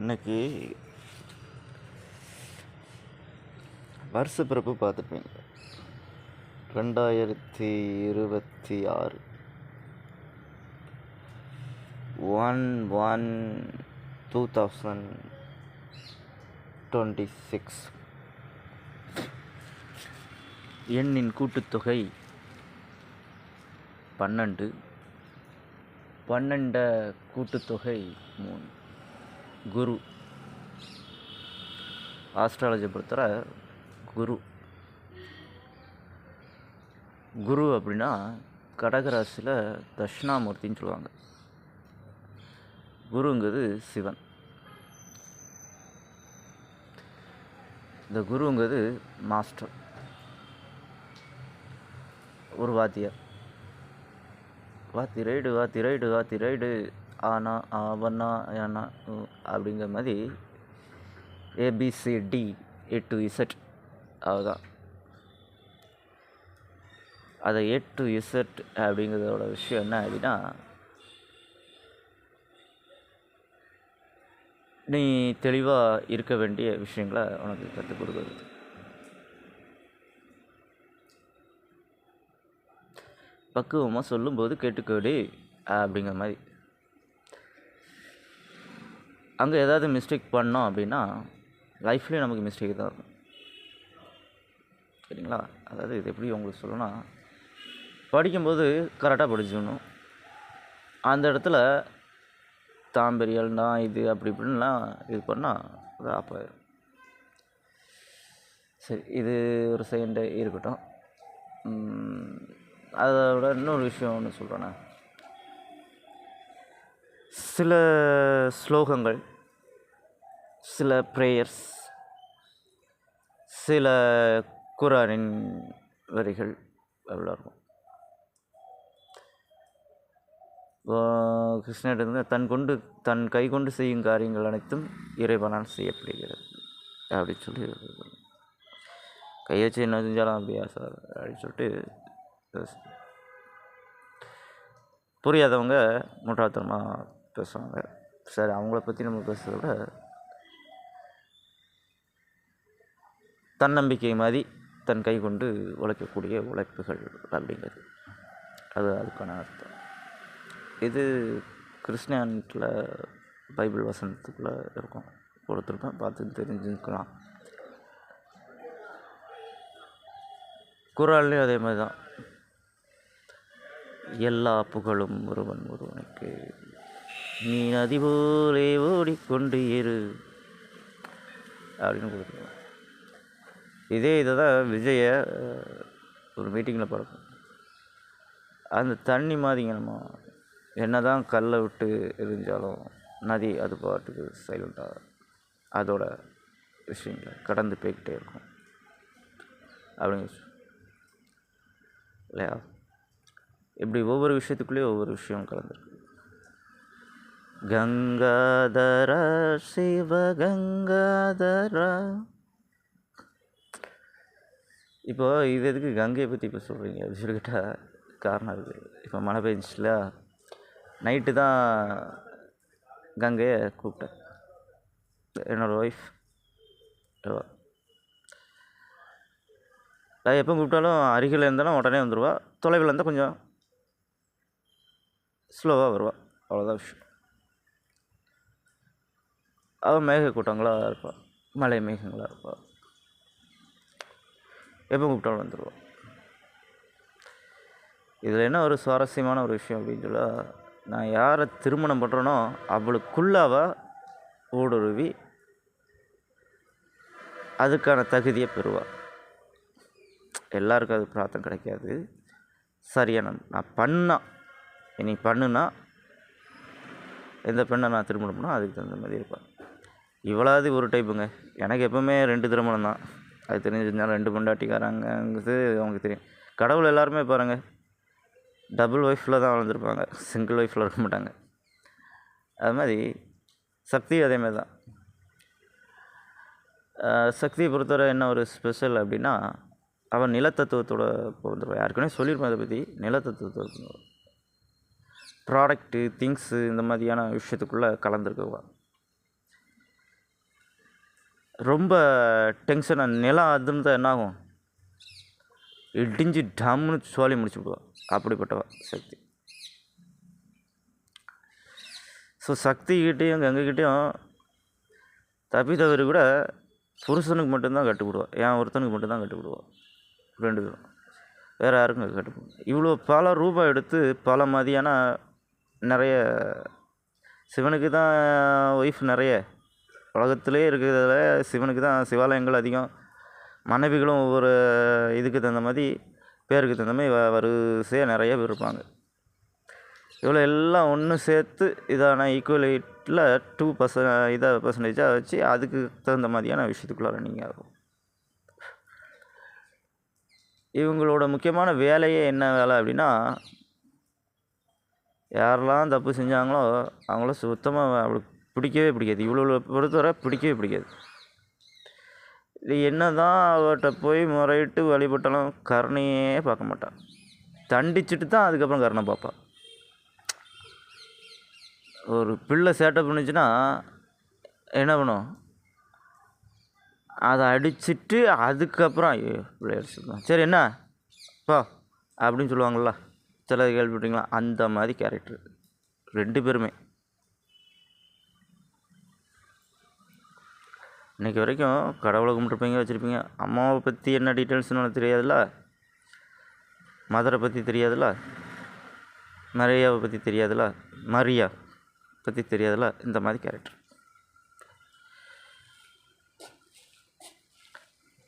இன்னைக்கு வருஷ பிறப்பு பார்த்துருப்பீங்க. 2026 1/1/2026. எண்ணின் கூட்டுத்தொகை 12. 12 கூட்டுத்தொகை 3. குரு ஆஸ்ட்ராலஜி பொறுத்தவரை குரு அப்படின்னா கடகராசியில் தட்சிணாமூர்த்தின்னு சொல்லுவாங்க. குருங்கிறது சிவன். இந்த குருங்கிறது மாஸ்டர், ஒரு வாத்தியார். வாத்தி ரைடு ஆனா ஆவனா ஏனா அப்படிங்கிற மாதிரி ABCD A to Z. அதுதான் அதை A to Z அப்படிங்கிறதோட விஷயம் என்ன அப்படின்னா, நீ தெளிவாக இருக்க வேண்டிய விஷயங்களை உனக்கு கற்றுக் கொடுக்குறது. பக்குவமாக சொல்லும்போது கேட்டுக்கோடு அப்படிங்கிற மாதிரி. அங்கே ஏதாவது மிஸ்டேக் பண்ணோம் அப்படின்னா லைஃப்லேயும் நமக்கு மிஸ்டேக் தான் இருக்கும். சரிங்களா? அதாவது இது எப்படி உங்களுக்கு சொல்லணும்னா, படிக்கும்போது கரெக்டாக படிச்சுக்கணும். அந்த இடத்துல தாம்பெரியல் தான் இது அப்படி இப்படின்லாம் இது பண்ணால் அது ஆப்பாயிரும். சரி, இது ஒரு செகண்டு இருக்கட்டும். அதோட இன்னொரு விஷயம் ஒன்று சொல்கிறேண்ணா. சில ஸ்லோகங்கள், சில ப்ரேயர்ஸ், சில குரானின் வரிகள் அவ்வளோ இருக்கும். கிருஷ்ணகிட்ட தன் கை கொண்டு செய்யும் காரியங்கள் அனைத்தும் இறைவனால் செய்யப்படுகிறது அப்படின்னு சொல்லி, கை வச்சு என்ன செஞ்சாலும் அப்படியா சார் அப்படின்னு சொல்லிட்டு புரியாதவங்க முட்டாள்தனமாக பேசுவாங்க. சரி, அவங்கள பற்றி நம்ம பேசுகிறத விட தன்னம்பிக்கை மாதிரி தன் கை கொண்டு உழைக்கக்கூடிய உழைப்புகள் அப்படிங்கிறது அதுக்கான அர்த்தம். இது கிறிஸ்டியானிட்டியில் பைபிள் வசனத்துக்குள்ளே இருக்கும், கொடுத்துருப்பேன், பார்த்து தெரிஞ்சுக்கலாம். குரான்லேயும் அதே மாதிரி தான், எல்லா புகழும் ஒருவனுக்கு, நீ நதி போலே ஓடிக்கொண்டு இரு அப்படின்னு கொடுத்துருக்கோம். இதை தான் விஜய ஒரு மீட்டிங்கில் பார்ப்போம். அந்த தண்ணி மாதிரிங்க, நம்ம என்ன தான் கல்லை விட்டு எரிஞ்சாலும் நதி அது பாட்டுக்கு சைலண்டாக அதோட விஷயங்களை கடந்து போய்கிட்டே இருக்கும் அப்படிங்க இல்லையா? இப்படி ஒவ்வொரு விஷயத்துக்குள்ளேயும் ஒவ்வொரு விஷயம் கலந்துருக்கு. கங்காதரா சிவகங்காதரா. இப்போ இது எதுக்கு கங்கையை பற்றி இப்போ சொல்கிறீங்க அப்படின்னு சொல்லி கேட்டால் காரணம் இருக்குது. இப்போ மழை பெஞ்சிச்சுல, நைட்டு தான் கங்கையை கூப்பிட்டேன். என்னோடய ஒய்ஃப் நான் எப்போ கூப்பிட்டாலும் அருகில் இருந்தாலும் உடனே வந்துடுவா, தொலைவில் இருந்தால் கொஞ்சம் ஸ்லோவாக வருவாள், அவ்வளோதான் விஷயம். அவள் மேக கூட்டங்களாக இருப்பாள், மலை மேகங்களாக இருப்பாள், எப்போ கூப்பிட்டாலும் வந்துடுவாள். இதில் என்ன ஒரு சுவாரஸ்யமான ஒரு விஷயம் அப்படின்னு சொல்ல, நான் யாரை திருமணம் பண்ணுறேனோ அவளுக்குள்ளாவ ஊடுருவி அதுக்கான தகுதியை பெறுவாள். எல்லாருக்கும் அது பிரார்த்தனை கிடைக்காது. சரியான நான் பண்ணா இனி பண்ணுனா எந்த பெண்ணை நான் திருமணம் பண்ணால் அதுக்கு தகுந்த மாதிரி இருப்பாள். இவ்வளோது ஒரு டைப்புங்க. எனக்கு எப்போவுமே 2 திருமணம் தான். அது தெரிஞ்சிருந்தாலும் 2 பொண்டாட்டிக்காரங்கிறது அவங்களுக்கு தெரியும். கடவுள் எல்லாருமே பாருங்கள் டபுள் ஒய்ஃபில் தான் வளர்ந்துருப்பாங்க, சிங்கிள் ஒய்ஃபில் இருக்க மாட்டாங்க. அது மாதிரி சக்தி அதேமாதிரி தான். சக்தியை பொறுத்தவரை என்ன ஒரு ஸ்பெஷல் அப்படின்னா, அவன் நிலத்தத்துவத்தோட பிறந்துருவான். யாருக்குன்னே சொல்லியிருப்பேன் அதை பற்றி. நிலத்தத்துவத்தோட ப்ராடக்ட்டு, திங்ஸு இந்த மாதிரியான விஷயத்துக்குள்ளே கலந்துருக்குவா. ரொம்ப டென்ஷனாக நிலம் அதிர்ந்தால் என்னாகும், இடிஞ்சு டம்னு சோழி முடிச்சு விடுவா. அப்படிப்பட்டவா சக்தி. ஸோ சக்திக்கிட்டேயும் கங்கைக்கிட்டேயும் தப்பி தவறி கூட புருஷனுக்கு மட்டும்தான் கட்டுப்படுவாள். ஏன் ஒருத்தனுக்கு மட்டும்தான் கட்டுப்படுவாள். 2 பேரும் வேறு யாருக்கும் கட்டுப்படும். இவ்வளோ பல ரூபாய் எடுத்து பல மதியான நிறைய சிவனுக்கு தான் ஒய்ஃப் நிறைய உலகத்திலே இருக்கிறதுல சிவனுக்கு தான் சிவாலயங்கள் அதிகம். மனைவிகளும் ஒவ்வொரு இதுக்கு தகுந்த மாதிரி பேருக்கு தகுந்த மாதிரி வரிசையாக நிறைய பேர் இருப்பாங்க. இவ்வளோ எல்லாம் ஒன்று சேர்த்து இதான ஈக்குவலேட்டில் 2% வச்சு அதுக்கு தகுந்த மாதிரியான விஷயத்துக்குள்ளார நீங்கள் ஆகும். இவங்களோட முக்கியமான வேலையே என்ன வேலை அப்படின்னா, யாரெல்லாம் தப்பு செஞ்சாங்களோ அவங்கள சுத்தமாக அவளுக்கு பிடிக்கவே பிடிக்காது. இவ்வளோ பொறுத்தவரை பிடிக்கவே பிடிக்காது. இது என்ன தான் அவர்கிட்ட போய் முறையிட்டு வழிபட்டாலும் கருணையே பார்க்க மாட்டான். தண்டிச்சுட்டு தான் அதுக்கப்புறம் கருணை பார்ப்பாள். ஒரு பிள்ளை சேட்டை பண்ணுச்சுன்னா என்ன பண்ணும், அதை அடிச்சுட்டு அதுக்கப்புறம் ஐயோ பிள்ளை அடிச்சுக்கலாம் சரி என்ன பா அப்படின்னு சொல்லுவாங்கள்ல, சில கேள்விப்பட்டீங்களா? அந்த மாதிரி கேரக்டர் 2 பேருமே. இன்றைக்கி வரைக்கும் கடவுளை கும்பிட்டுருப்பீங்க, வச்சுருப்பீங்க. அம்மாவை பற்றி என்ன டீட்டெயில்ஸ்னு எனக்கு தெரியாதுல்ல, மதரை பற்றி தெரியாதுல்ல, மரியாவை பற்றி தெரியாதுல்ல, மரியா பற்றி தெரியாதுல்ல. இந்த மாதிரி கேரக்டர்.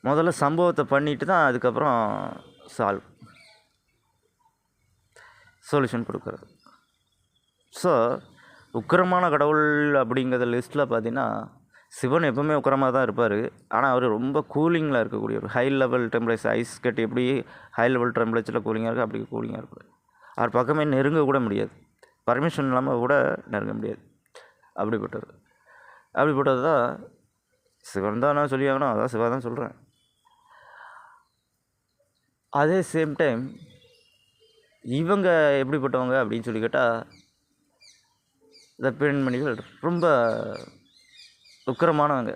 முதல்ல சம்பவத்தை பண்ணிட்டு தான் அதுக்கப்புறம் சொல்யூஷன் கொடுக்குறது. ஸோ உக்கிரமான கடவுள் அப்படிங்கிற லிஸ்ட்டில் பார்த்தீங்கன்னா சிவன் எப்போவுமே உக்கிரமாக தான் இருப்பார். ஆனால் அவர் ரொம்ப கூலிங்கில் இருக்கக்கூடிய ஒரு ஹை லெவல் டெம்பரேச்சர், ஐஸ் கட்டி எப்படி ஹை லெவல் டெம்பரேச்சரில் கூலிங்காக இருக்குது அப்படி கூலிங்காக இருப்பார். அவர் பக்கமே நெருங்க கூட முடியாது, பர்மிஷன் இல்லாமல் கூட நெருங்க முடியாது. அப்படிப்பட்டது தான் சிவன் தான் நான் சொல்லி ஆகணும், அதான் சிவா தான் சொல்கிறேன். அதே சேம் டைம் இவங்க எப்படிப்பட்டவங்க அப்படின்னு சொல்லி கேட்டால், இந்த பெண்மணிகள் ரொம்ப உக்கிரமானவங்க.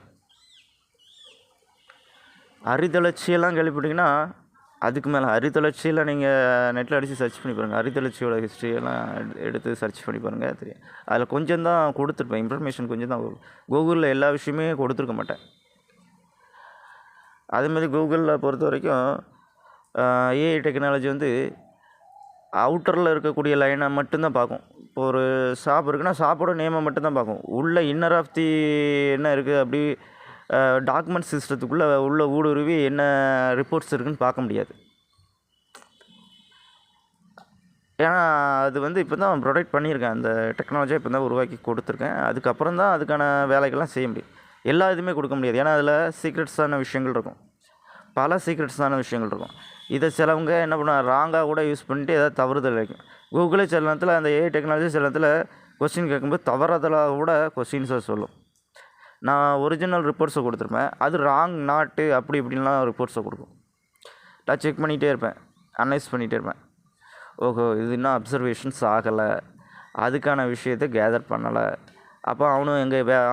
அரிதளர்ச்சியெல்லாம் கேள்விப்பட்டிங்கன்னா அதுக்கு மேலே அரிதளர்ச்சியில் நீங்கள் நெட்டில் அடித்து சர்ச் பண்ணி பாருங்கள். அரிதளர்ச்சியோட ஹிஸ்ட்ரியெல்லாம் எடுத்து சர்ச் பண்ணி பாருங்கள், தெரியும். அதில் கொஞ்சம் தான் கொடுத்துருப்பேன், இன்ஃபர்மேஷன் கொஞ்சம் தான். கூகுளில் எல்லா விஷயமே கொடுத்துருக்க மாட்டேன். அதேமாதிரி கூகுளில் பொறுத்த வரைக்கும் ஏஐ டெக்னாலஜி வந்து அவுட்டரில் இருக்கக்கூடிய லைனை மட்டும்தான் பார்க்கும். இப்போ ஒரு ஷாப் இருக்குன்னா ஷாப்போட நேமை மட்டும்தான் பார்க்கும். உள்ள இன்னர் ஆஃப் தி என்ன இருக்குது அப்படி டாக்குமெண்ட் சிஸ்டத்துக்குள்ளே உள்ள ஊடுருவி என்ன ரிப்போர்ட்ஸ் இருக்குதுன்னு பார்க்க முடியாது. ஏன்னா அது வந்து இப்போ தான் ப்ரொடெக்ட் பண்ணியிருக்கேன், அந்த டெக்னாலஜியை இப்போ தான் உருவாக்கி கொடுத்துருக்கேன். அதுக்கப்புறம் தான் அதுக்கான வேலைகள்லாம் செய்ய முடியும். எல்லா இதுவுமே கொடுக்க முடியாது, ஏன்னா அதில் சீக்ரெட்ஸான விஷயங்கள் இருக்கும், பல சீக்ரெட்ஸான விஷயங்கள் இருக்கும். இதை சிலவங்க என்ன பண்ணுவாங்க, ராங்காக கூட யூஸ் பண்ணிட்டு ஏதாவது தவறுதல் வைக்கும். கூகுளே சில நேரத்தில் அந்த ஏஐ டெக்னாலஜி சில நேரத்தில் கொஸ்டின் கேட்கும்போது தவறுதலாக கூட கொஸ்டின்ஸை சொல்லும். நான் ஒரிஜினல் ரிப்போர்ட்ஸை கொடுத்துருப்பேன், அது ராங் நாட்டு அப்படி இப்படின்லாம் ரிப்போர்ட்ஸை கொடுக்கும். நான் செக் பண்ணிகிட்டே இருப்பேன், அனலைஸ் பண்ணிகிட்டே இருப்பேன். ஓஹோ இது இன்னும் அப்சர்வேஷன்ஸ் ஆகலை, அதுக்கான விஷயத்தை கேதர் பண்ணலை. அப்போ அவனும்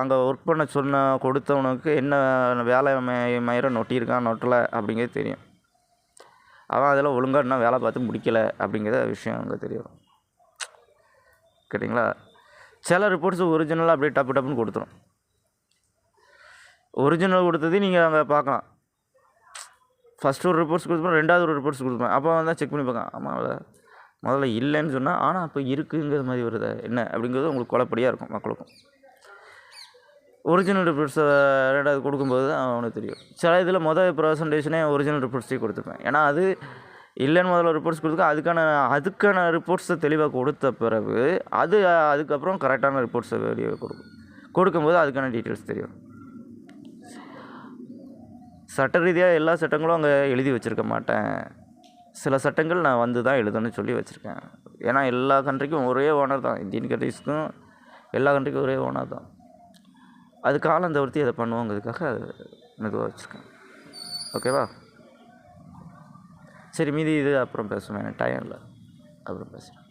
அங்கே ஒர்க் பண்ண கொடுத்தவனுக்கு என்ன வேலை மயிரம் நொட்டியிருக்கான் நொட்டலை அப்படிங்கிறது தெரியும். அவன் அதில் ஒழுங்காக இன்னும் வேலை பார்த்து முடிக்கலை அப்படிங்கிற விஷயம் அங்கே தெரியும். கேட்டிங்களா? சில ரிப்போர்ட்ஸு ஒரிஜினலாக அப்படியே டப்புன்னு கொடுத்துரும். ஒரிஜினல் கொடுத்தது நீங்கள் அங்கே பார்க்கலாம். ஃபஸ்ட்டு ஒரு ரிப்போர்ட்ஸ் கொடுத்துப்பேன், 2வது ஒரு ரிப்போர்ட்ஸ் கொடுப்பேன். அப்போ தான் செக் பண்ணி பார்க்கலாம். ஆமாம் முதல்ல இல்லைன்னு சொன்னால் ஆனால் அப்போ இருக்குங்கிற மாதிரி வருது என்ன அப்படிங்கிறது உங்களுக்கு குழப்படியாக இருக்கும் மக்களுக்கும். ஒரிஜினல் ரிப்போர்ட்ஸை 2வது கொடுக்கும்போது தான் அவனுக்கு தெரியும். சில இதில் ப்ரெசன்டேஷனே ஒரிஜினல் ரிப்போர்ட்ஸே கொடுத்துருப்பேன். ஏன்னா அது இல்லைன்னு முதல்ல ரிப்போர்ட்ஸ் கொடுத்துருக்கேன், அதுக்கான ரிப்போர்ட்ஸை தெளிவாக கொடுத்த பிறகு அதுக்கப்புறம் கரெக்டான ரிப்போர்ட்ஸை வெளியே கொடுக்கும்போது அதுக்கான டீட்டெயில்ஸ் தெரியும். சட்ட ரீதியாக எல்லா சட்டங்களும் அங்கே எழுதி வச்சுருக்க மாட்டேன். சில சட்டங்கள் நான் வந்து தான் எழுதணும்னு சொல்லி வச்சுருக்கேன். ஏன்னா எல்லா கண்ட்ரிக்கும் ஒரே ஓனர் தான், இந்தியன் கண்ட்ரிஸ்க்கும் எல்லா கண்ட்ரிக்கும் ஒரே ஓனர் தான். அது காலம் தவிர்த்து அதை பண்ணுவோங்கிறதுக்காக மெதுவாக வச்சுருக்கேன். ஓகேவா? சரி மீதி இது அப்புறம் பேசுவேன், டைம் இல்லை, அப்புறம் பேசுகிறேன்.